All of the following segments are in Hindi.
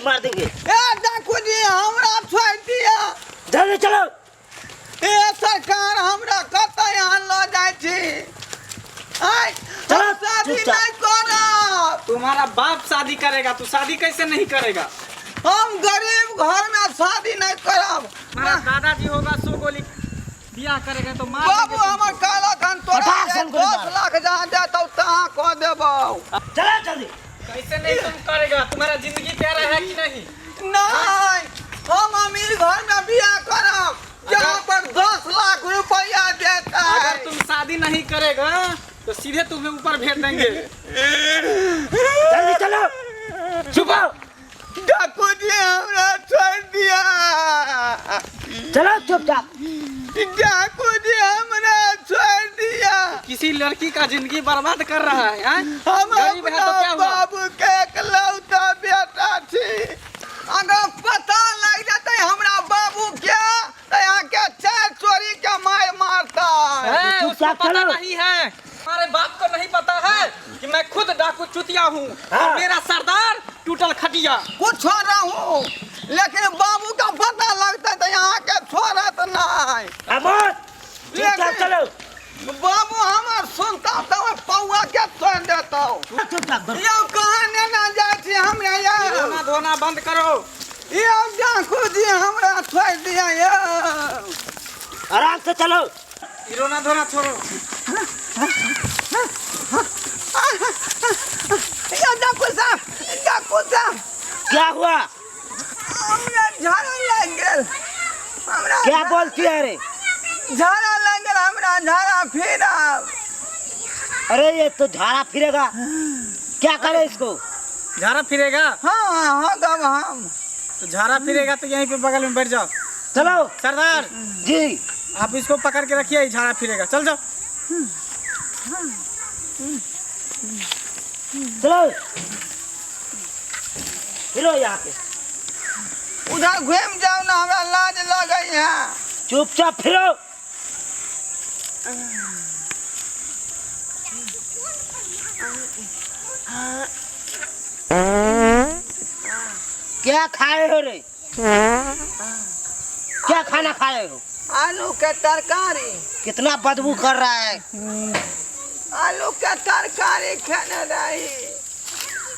मार देंगे। ए डाकू जी हमरा छोड़ दिया। जल्दी चलो। ए सरकार हमरा कतय यहाँ ल जाय छी। आय चलो, शादी चुपचाप। नहीं करब। तुम्हारा बाप शादी करेगा, तू शादी कैसे नहीं करेगा? हम गरीब घर में शादी नहीं करब। मेरा दादाजी होगा 100 गोली बियाह करेगा तो मार बाबू देंगे हमर काला खन तोरा पटाख सन गोली 10 मार। लाख जहाँ देतौ तहाँ कह देबौ। चलो जल्दी। कैसे नहीं तुम करेगा? तुम्हारा जिंदगी प्यारा है कि नहीं? नहीं हम अमीर घर में बियाह करब जहाँ पर 10 लाख रुपया देता है। अगर तुम शादी नहीं करेगा तो सीधे तुम्हें ऊपर भेज देंगे। जल्दी चलो। चुप हो। डाकू जी हमरा छोड़ दिया। चलो चुपचाप। डाकू जी हमरा छोड़ दिया। किसी लड़की का जिंदगी बर्बाद कर रहा है, हाँ? हम गरीब है तो अपना क्या हुआ? बाबू के एकलौता बेटा छी। अगर पता लग जाते हमरा बाबू क्या तो यहाँ के 4 चोरी के मार मारता है। है, उसको चुपचाप पता चलो। नहीं है। हमारे बाप को नहीं पता है कि मैं खुद डाकू चुतिया हूँ। हाँ। मेरा सरदार टूटल खटिया। कुछ छोड़ा हूँ लेकिन बाबू का पता लगता तो यहाँ के छोड़त नहीं। अमोद चुपचाप चलो। बाबू हमार सुनता तो पौआ के छोड़ देता। चुपचाप। यो कहाँ लेना जाए छी हमरा यार। रोना धोना बंद करो। यो डाकू जी हमरा छोड़ दिया यो। आराम से चलो। रोना धोना छोड़ो। यो डाकू साहब क्या हुआ? हमरा झाड़ा लग गेल। हमरा क्या बोलती है रे? झाड़ा लग गेल हमरा झाड़ा फिरा। अरे ये तो झाड़ा फिरेगा। क्या करे इसको? झाड़ा फिरेगा हाँ गब हम तो झाड़ा फिरेगा तो यहीं पे बगल में बैठ जाओ। चलो। सरदार जी आप इसको पकड़ के रखिए, झाड़ा फिरेगा। चल जाओ। चलो। फिरो यहाँ पे। उधर घूम जाओ ना हमरा लाज लगे है। चुपचाप फिरो। क्या खाए हो रे? क्या खाना खाए हो? आलू के तरकारी। कितना बदबू कर रहा है। आलू के तरकारी खाने रही।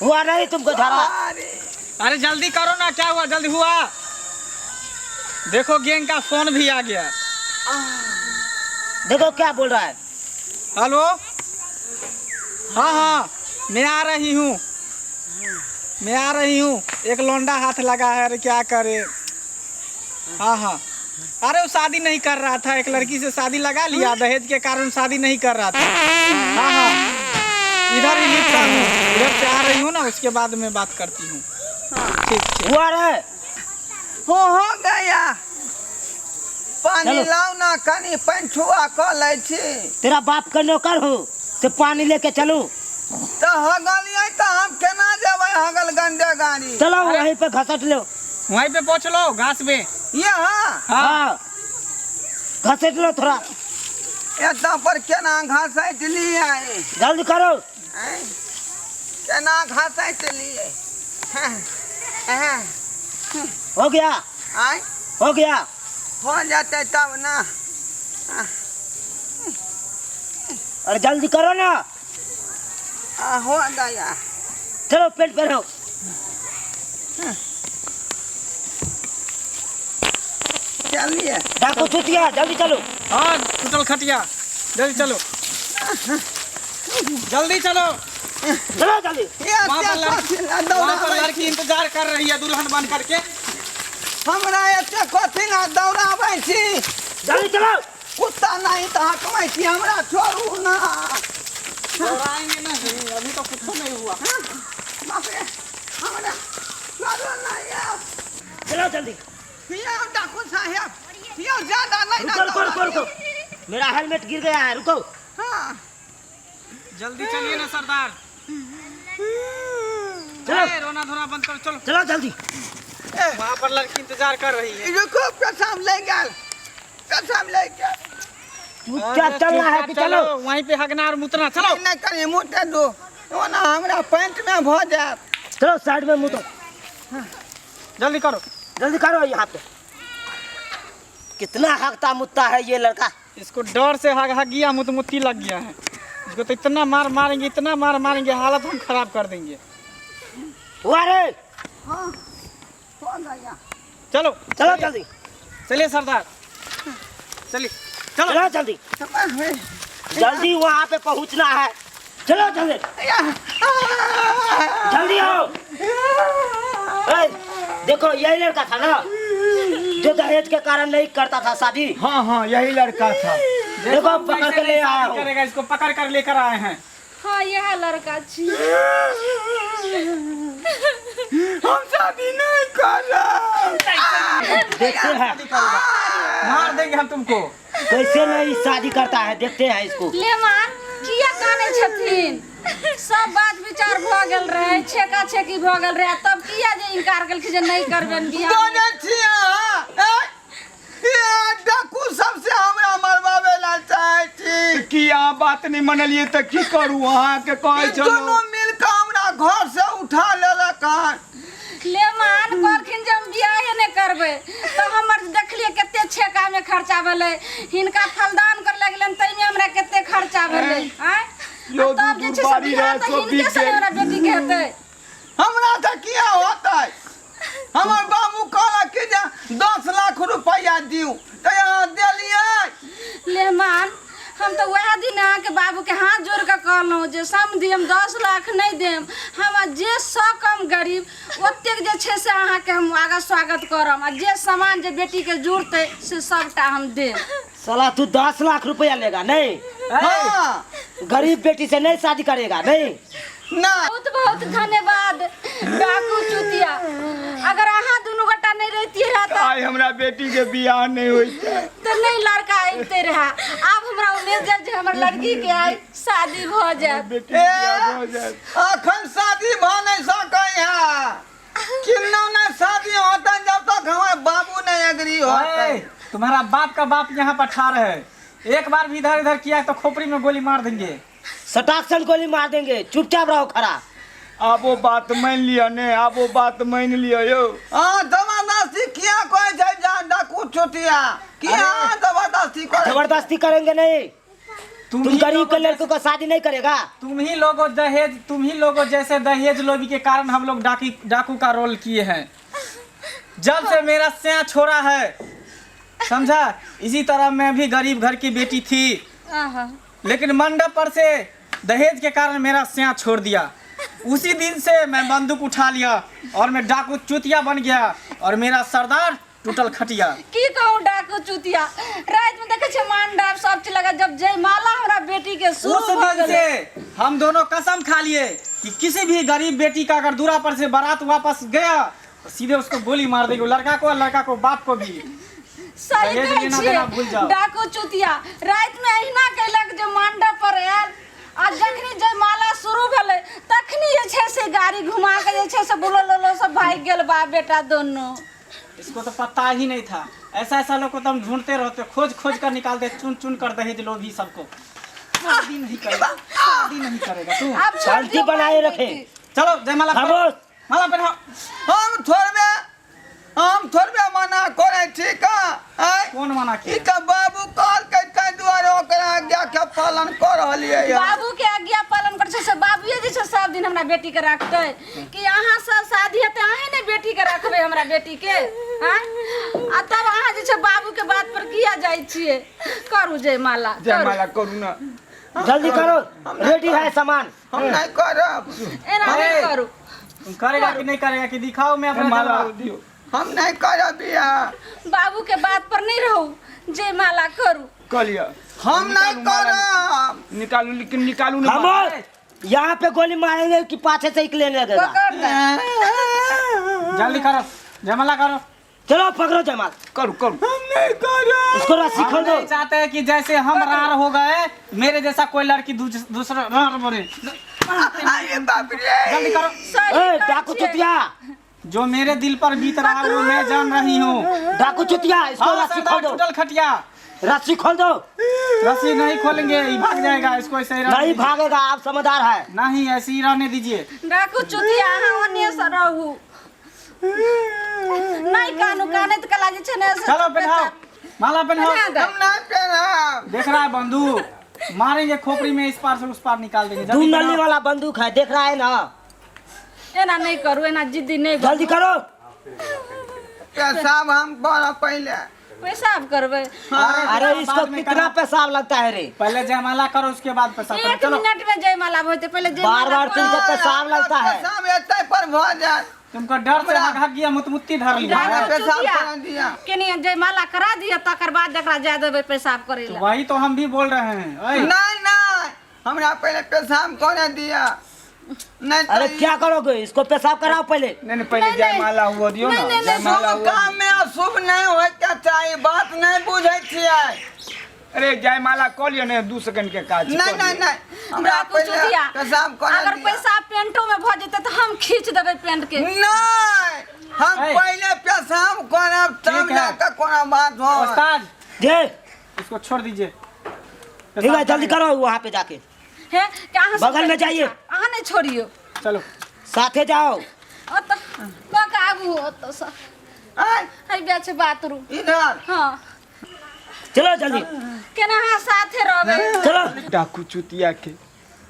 हुआ नहीं तुमको झाड़ा? अरे अरे जल्दी करो ना, क्या हुआ? जल्दी हुआ। देखो गैंग का फोन भी आ गया। देखो क्या बोल रहा है। हेलो। हाँ हाँ मैं आ रही हूँ, मैं आ रही हूँ। एक लौंडा हाथ लगा है, अरे क्या करे। हाँ हाँ अरे वो शादी नहीं कर रहा था, एक लड़की से शादी लगा लिया, दहेज के कारण शादी नहीं कर रहा था। हाँ हाँ इधर ही लिखता हूँ, इधर से आ रही हूँ ना, उसके बाद में बात करती हूँ। ठीक ठीक। हुआ रे? हो गया। पानी चलो। लाओ ना कनी पंछुआ क ले छी। तेरा बाप का नौकर हो तो पानी लेके चलो। तो हगलिए तो हम केना जेबै हगल गंदे गाड़ी। चलो वहीं पे घसट लो। वहीं पे पहुँच लो घास पे। यहाँ हाँ घसट लो थोड़ा। एता पर केना घासैत लिए। जल्दी करो। केना घासैत लिए। हो गया? आय हो गया? हो जाते तब ना। अरे जल्दी करो ना। हो गया। चलो पेट पे रहो। चलिए डाकू चुतिया जल्दी चलो। हाँ टूटल खटिया, जल्दी चलो, जल्दी चलो। चलो जल्दी। वहाँ पर लड़की इंतजार कर रही है दुल्हन बन करके। हमरा एते कथी ना दौड़ाबै छी। जल्दी चलो। कुत्ता नहीं तो हकमै छी, हमरा छोड़ू ना। दौड़ाएंगे नहीं, अभी तो कुछ नहीं हुआ। बाप रे हमरा छोड़ू ना यार। चलो जल्दी। यो डाकू साहब यो ज्यादा नहीं ना रुको रुको रुको। मेरा हेलमेट गिर गया है, रुको। हाँ जल्दी चलिए ना सरदार। चलो। रोना धोना बंद करो, चलो। चलो जल्दी। वहाँ पर लड़की इंतजार कर रही है। रुको पेशाब ले गल, पेशाब ले गल। चुपचाप चलना है कि चलो? वहीं पे हगना और मुतना, चलो। नहीं करिए मुँह दो, ओना हमरा पैंट में भ जाए। चलो साइड में मुँह तो। जल्दी करो। जल्दी करो यहाँ पे। कितना हकता मुत्ता है ये लड़का। इसको डर से हग गया, मुत्ती लग गया है। इसको तो इतना मार मारेंगे, इतना मार मारेंगे, हालत हम खराब कर देंगे। हुआ रे। हाँ कौन गया? चलो चलो जल्दी। चलिए सरदार, चलिए चलो चलो जल्दी जल्दी, वहाँ पे पहुँचना है। चलो जल्दी जल्दी आओ। ए, देखो यही लड़का था ना जो दहेज के कारण नहीं करता था शादी। हाँ हाँ यही लड़का था। देखो पकड़ के ले आया हूँ। करेगा, इसको पकड़ कर लेकर आए हैं। हाँ यह लड़का छी। हम शादी नहीं कर रहे। देखते हैं मार देंगे हम तुमको। कैसे नहीं शादी करता है, देखते हैं इसको। ले मान किया काने छथिन, सब बात विचार भ गेल रहे, छेका छेकी भ गेल रहे, तब किया जे इनकार कल कि जे नहीं करबेन बियाह। बोले छिया ये डाकू सबसे हमरा मरवावे ला चाहे छी। किया बात नहीं मनलिए तो की करू, अहाँ के कहे चलो। दोनों मिल के हमरा घर से उठा लेलक। ले मान कहलखिन जे हम बियाह नहीं करबे, तो हमर देखलिए केते छेका में खर्चा भेलै, हिनका फलदान कर लगलन तै में हमरा केते खर्चा भेलै। हैं लो तब जे दू छै बारी से बियाह रहे तो सो हिनके से हमरा बेटी के हेतै। हमरा तो किया होता हमर बाबू कहला कि जे 10 लाख रुपया दियो तो यहाँ दिलिए। ले मान हम तो वह दिन के बाबू के हाथ जोड़ के कहलहुँ जे समझी हम 10 लाख नहीं देम, हम जे 100 कम गरीब ओतेक जे छै से अहाँके हम आगा स्वागत करम, आ जे सामान जे बेटी के जुड़तै से सबटा हम देम। साला तू 10 लाख रुपया लेगा नहीं? हाँ गरीब बेटी से नहीं शादी करेगा नहीं? ना बहुत बहुत धन्यवाद डाकू चुतिया। अगर अहाँ दुनू गोटा नहीं रहती रहा आई हमरा बेटी के बियाह नहीं होई। तो नहीं लड़का अबते रहा। अब हमरा उम्मीद है जे हमर लड़की के आई शादी भ जाए। बेटी के बियाह हो जाए। अखन शादी भ नहीं सकै है। किन्ना ना शादी होता जब तक हमारे बाबू नहीं एग्री होता। तुम्हारा बाप का बाप यहाँ पर ठाड़ है, एक बार भी इधर इधर किया तो खोपड़ी में गोली मार देंगे। सटाक्सन गोली मार देंगे, चुपचाप रहो खड़ा। अब वो बात मान लिया ने, अब वो बात मान लिया यो। हाँ जबरदस्ती किया कोई जाए जा डाकू चुतिया किया जबरदस्ती करे। जबरदस्ती करेंगे नहीं। तुम ही गरीब लोगों के लड़कों का शादी नहीं करेगा। तुम ही लोगों जैसे दहेज लोभी के कारण हम लोग डाकू का रोल किए हैं। जब से मेरा स्याह छोड़ा है, समझा, इसी तरह मैं भी गरीब घर की बेटी थी, लेकिन मंडप पर से दहेज के कारण मेरा स्याह छोड़ दिया। उसी दिन से मैं बंदूक उठा लिया और मैं डाकू चुतिया बन गया और मेरा सरदार टूटल खटिया। की कहूँ डाकू चुतिया, रात में देखे छे मंडप सब चीज लगा, जब जयमाला हमरा बेटी के शुरू उस हो दिन गेलै, से हम दोनों कसम खा लिए कि किसी भी गरीब बेटी का अगर दूरा पर से बारात वापस गया तो सीधे उसको गोली मार देंगे, लड़का को बाप को भी। सही दहेज कहै लेना छियै देना भूल जाओ। डाकू चुतिया रात में अहिना कैलक जे मंडप पर आयल, आ जखनी जयमाला शुरू भेलै तखनी जे छै से गाड़ी घुमा के जे छै से बुलो लोलो सब भाग गेल बाप बेटा दोनों। इसको तो पता ही नहीं था। ऐसा लोग को तो हम ढूंढते रहते, खोज कर निकालते, चुन कर दहेज लोभी सबको। शादी नहीं करेगा तू। अब शांति बनाए रखे। चलो जयमाला खामोश। माला पहनाओ। हम थोड़बे मना करे ठीक है। कौन मना ई किया? त बाबू कहल के कई दुआरे ओकरा आज्ञा के पालन कर रहलिए है। बाबू के आज्ञा पालन कर छै से बाबूए जे छै सब दिन हमरा बेटी के रखते कि अहाँ सब शादी हेतै अहीं ने बेटी के रखबै हमरा बेटी के। हैं आ तब अहाँ जे छै बाबू के बात पर किया जाइ छियै। करू जयमाला जयमाला करू ना। जल्दी करो, रेडी है सामान। हम नहीं करब। एना नहीं करू। तुम करेगा कि नहीं करेगा कि दिखाओ मैं अपना माला जलवा। दियो। हम नहीं करब बियाह। बाबू के बात पर नहीं रहू, जयमाला करू। कर लिया। हम नहीं करब। निकालू, लेकिन निकालू ना। खामोश। यहाँ पे गोली मारेंगे कि पाछे से निकले लगेगा। पकड़ दे। जल्दी करो, जयमाला करो। चलो पकड़ो जमाल। करू। हम नहीं करब। इसको रस्सी खोल हम दो। नहीं चाहते हैं कि जैसे हम रार हो गए मेरे जैसा कोई लड़की दूसरा रार बने। अरे बाप रे। जल्दी करो। सही ए कहै डाकू छियै। चुतिया, जो मेरे दिल पर बीत रहा है वो मैं जान रही हूँ। डाकू चुतिया, इसको हाँ, रस्सी सरदार खोल दो। टूटल खटिया। रस्सी खोल दो। रस्सी नहीं खोलेंगे, ये भाग जाएगा। इसको ऐसे ही रहने नहीं दीजिए। भागेगा, आप समझदार है। नहीं, ऐसे ही रहने दीजिए। डाकू चुतिया अहाँ ओने से रहू। ननद के लागे छे ने चलो पहनाओ, माला पहनाओ। हम नहीं पहना। देख रहा है बंदूक, मारेंगे खोपड़ी में, इस पार से उस पार निकाल देंगे। दो जल्दी नली पहनाओ। वाला बंदूक है, देख रहा है ना। एना नहीं करू, एना जिद्दी नहीं जल्दी करो। पेशाब हम करो पहले। पेशाब करबे। अरे इसको बाद में कितना करना। पेशाब लगता है रे? पहले जयमाला करो, उसके बाद पेशाब करो। 1 चलो मिनट में जयमाला होते पहले बार बार तुमको पेशाब लगता है। पेशाब एते पर भ जाए। तुमको डर से हक गया, मुत्ती धर लिया मैंने है। पेशाब करा दिया। केनी जयमाला करा दिया तकर बाद एकरा जा देबे पेशाब करे तो ला। वही तो हम भी बोल रहे हैं। ओए, नहीं हमरा पहले पेशाब करा दिया। नहीं अरे क्या करोगे? इसको पेशाब कराओ पहले। नहीं पहले जयमाला हुआ दियो ना, नहीं, जयमाला शुभ हुआ। काम में अशुभ नहीं होय के चाहिए, बात नहीं बुझे छियै। अरे जयमाला कह लियो ने, 2 सेकंड के काज। नहीं हमरा कुछ पहले दिया। पेशाब करा अगर दिया। पेशाब पेंटो में भ जेते तो हम खींच देबे पेंट के। नहीं हम ए, पहले पेशाब करब तब ठीक है। जाकर कोनो बात हो। उस्ताद जे इसको छोड़ दीजिए। ठीक है, जल्दी करो वहाँ पे जाके। है क्या बगल में जाइए। अहाँ नहीं छोड़ियो। चलो साथे जाओ। ओ तो का आगू हो तो स आय, हई बेच बाथरूम। इधर हां चलो जल्दी केना हाँ साथे रहबे। चलो। डाकू चुतिया के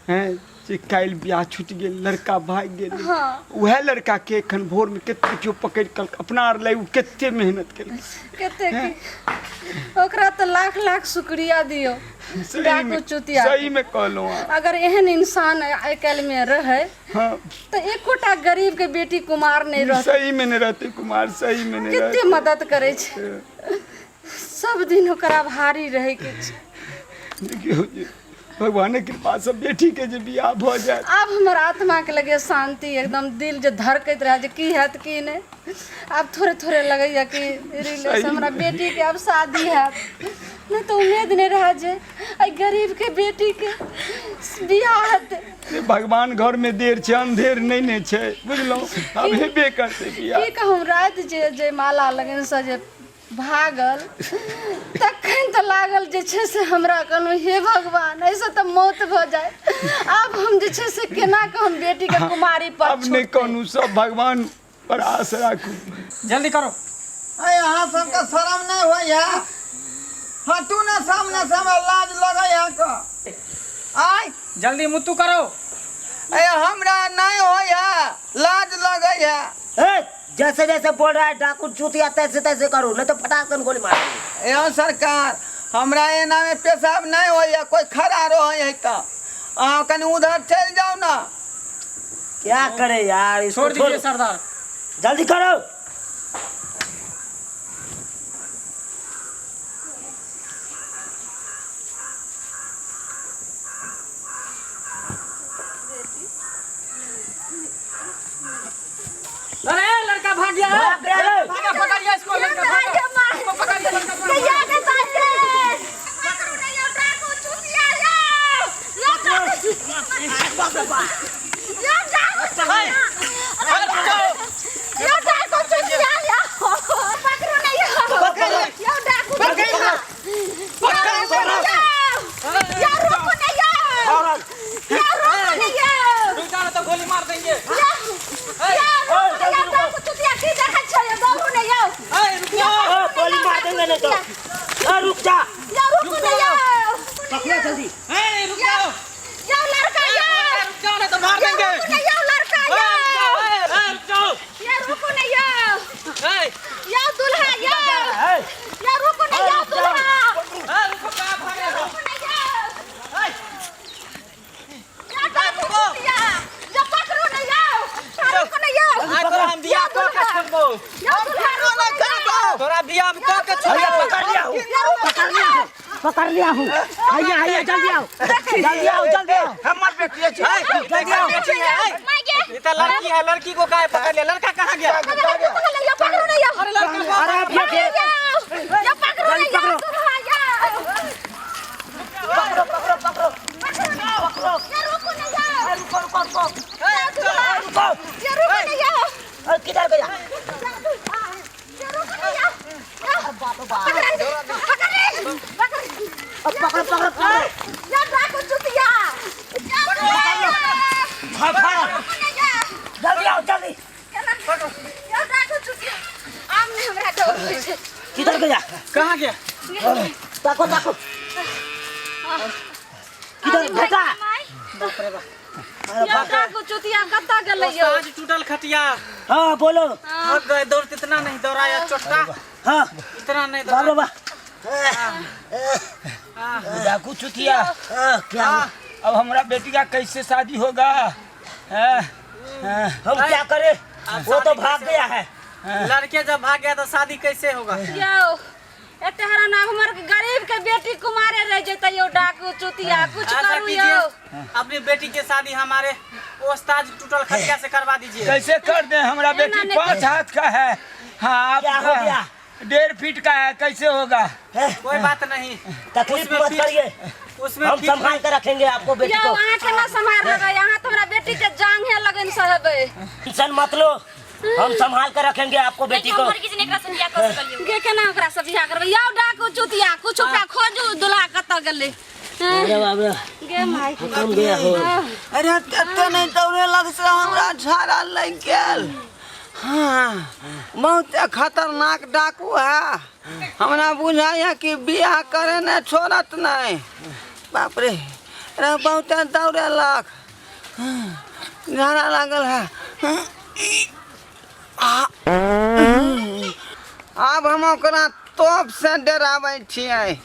हैं जे काल ब्याह छूट गेल, लड़का भाग गेल। हाँ वह लड़का के एखन भोर में केते क्यों पकड़ कल अपना ले, उ केते मेहनत केल। केते की ओकरा तो लाख लाख शुक्रिया दियो। डाकू चुतिया सही में कहलो। अगर एहन इंसान आइ काल्हि में रहे हां तो एकोटा गरीब के बेटी कुमार नहीं रहते। सही में नहीं रहते कुमार, सही में नहीं कते रहते। मदद करे छै, सब दिन ओकरा भारी रहे के छै। देखियो जी, भगवान के कृपा से बेटी के जे बियाह भ जाए। अब हमर आत्मा के लगे शांति, एकदम दिल जे धड़कैत रहे जे की हैत की नहीं। अब थोड़े थोड़े लगैया कि रिलेशन हमरा बेटी के अब शादी हैत। नहीं तो उम्मीद नहीं रहा जे आई गरीब के बेटी के बियाह हेतै। रे भगवान घर में देर छै, अंधेर नहीं ने छै, बुझलो। अब हेबे करते बियाह। की कहूँ रात जे माला लगन से जे भागल तखन तो लागल जे छै से हमरा कहलहुँ हे भगवान ऐसे तो मौत भ जाए। अब हम जे छै से केना कहूँ बेटी के कुमारी पर अब नहीं कहूँ, सब भगवान पर आस राखू। जल्दी करो। अय अहाँ सबके शर्म नहीं होइया? हटू ना सामने से, हमरा लाज लगैया क। आय जल्दी मुत्तू करो। अय हमरा नहीं होइया, लाज लगैया। ए, जैसे जैसे बोल रहा है डाकू चुतिया तैसे तैसे करो, नहीं तो फटाक से गोली मार देंगे। एहो सरकार, हमरा एना में पेशाब नहीं होइया, कोई खड़ा रहे तो अहाँ कनी उधर चल जाओ ना। क्या करे यार, इसको छोड़ दीजिए सरदार। जल्दी करो। अरे लड़का भाग गया है। भाग गया रे। भागा, पकड़िए इसको, लड़का भागा। इसको पकड़िए, लड़का भागा। तू जाना तो गोली मार देंगे। रुक जाओ। ओ, गोली मार देंगे नहीं तो। ओ, रुक जा। पकड़ो जल्दी। रुक जाओ। रुक जाओ, नहीं तो मार देंगे। रुक जाओ। ए, रुको, कहाँ भाग रहे हो? हम बियाह कऽ के छोड़बो। तोरा बियाह कऽ के भैया छोड़बो। पकड़ लिया हूँ, पकड़ लिया हूँ। भैया भैया जल्दी आओ, जल्दी आओ, जल्दी आओ। हमर बेटी है। जल्दी आओ। ये तो लड़की है, लड़की को काहे पकड़ लिया? लड़का कहाँ गया? अरे लड़का अरे अब ये फिर- जल्दी पकड़ो। पकड़ो पकड़ो पकड़ो पकड़ो। रुको रुको रुको। रुको। किधर गया? अब पकड़ो पकड़ो पकड़ो। भाग भाग। जल्दी आओ जल्दी। किधर गया? कहाँ गया? ताको ताको किधर बेटा? या डाकू चुतिया कत्ता गेलै यो? आज टूटल खटिया। हाँ बोलो। थक गए, दौड़ इतना नहीं दौड़ाया चोटा, हाँ इतना नहीं बाबा दौड़ा। डाकू चुतिया, क्या अब हमारा बेटी का कैसे शादी होगा? हम क्या करें? वो तो भाग गया है। लड़के जब भाग गया तो शादी कैसे होगा? यो एते हरा ना हमर गरीब के बेटी कुमारे रह जतै यो डाकू चुतिया कुछ ऐसा करू कीजिए, यो। अपनी बेटी की शादी हमारे ओस्ताद टूटल खटिया से करवा दीजिए। कैसे कर दे? हमारा बेटी 5 हाथ का है। हाँ क्या हो गया? 1.5 फीट का है, कैसे होगा? कोई बात नहीं, तकलीफ उसमें मत फिर- करिए, उसमें हम फिर- संभाल कर रखेंगे आपको बेटी यो को। अहाँ के ना संभाल लगे, यहाँ तो हमरा बेटी के जांग है लगन साहब। टेंशन मत लो, हम संभाल कर रखेंगे आपको बेटी को। गे केना ओकरा से बियाह करबै? यो डाकू चुतिया कुछ ओकरा खोजू दुल्हा कत्ता गेलै। अरे बाबा गे माई कम गया हो। अरे एते नहीं दौड़े लग से हमरा झाड़ा लग गेल। हाँ बहुत खतरनाक डाकू है। हमरा बुझाया कि बियाह करे ने छोड़त नहीं। बाप रे, अरे बहुत दौड़े लग, झाड़ा लागल है। अब हम ओकरा तोप से डराबै छियै।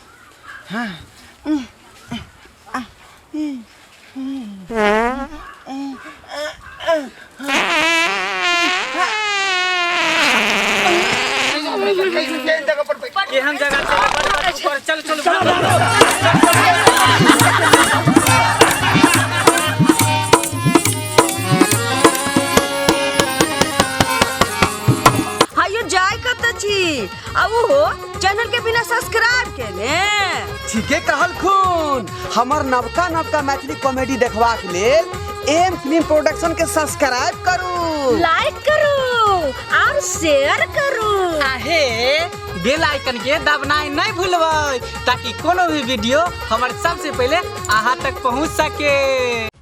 केहन जगह चल चल चल हायो जाय कत छी अब हो चैनल के बिना सब्सक्राइब के ने ठीके कहल खून। हमर नवका नवका मैथिली कॉमेडी देखबाक लेल एम फिल्म प्रोडक्शन के सब्सक्राइब करू, लाइक करू और शेयर करू। आहे बेल आइकन के दबनाइ नहीं भूलबै ताकि कोनो भी वीडियो हमारे सबसे पहले अहाँ तक पहुंच सके।